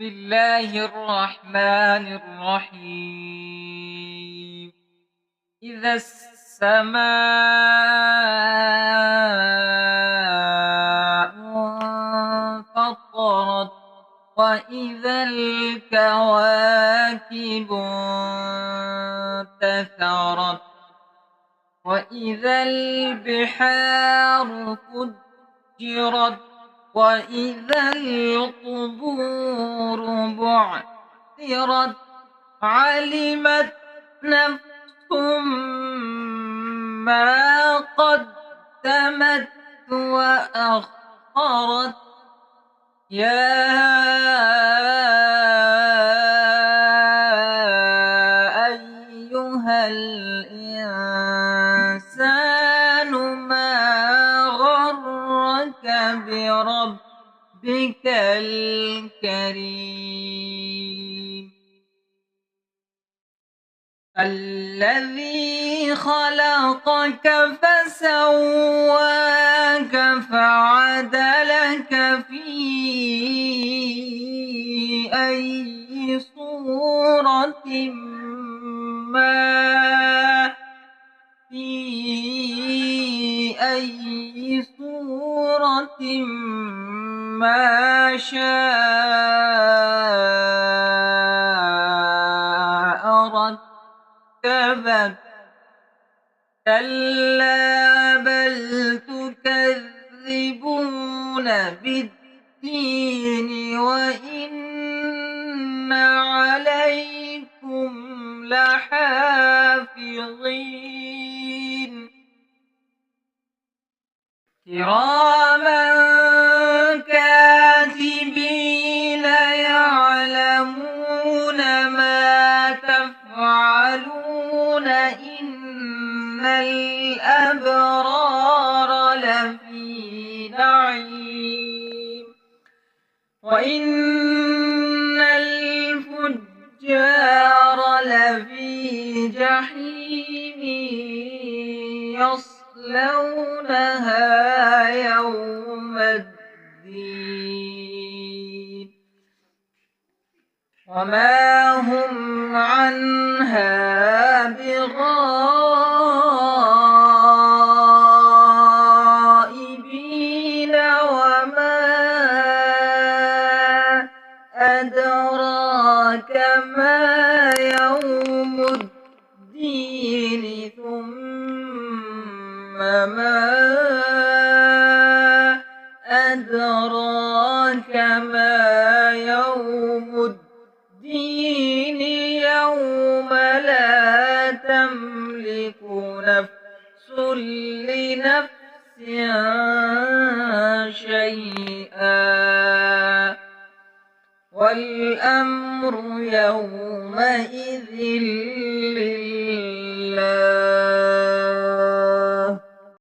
بسم الله الرحمن الرحيم. إذا السماء انفطرت وإذا الكواكب انتثرت وإذا البحار فجرت وإذا القبور بعثرت علمت نفس ما قدمت وأخرت يا أيها الإنسان ما غرك بربك الكريم الذي خلقك فسواك فعدلك في أي صورة ما شاء ركبك كلا بل تكذبون بالدين وإن عليكم لحافظين كراما كاتبين يعلمون ما تفعلون إن الأبرار لفي نعيم وإن الفجار لفي جحيم يصلونها يوم الدين وما هم عنها بغائبين وما أدراك ما يوم الدين ثم ما أدراك ما يوم الدين يوم لا تملك نفس لنفس شيئا والأمر يومئذ لله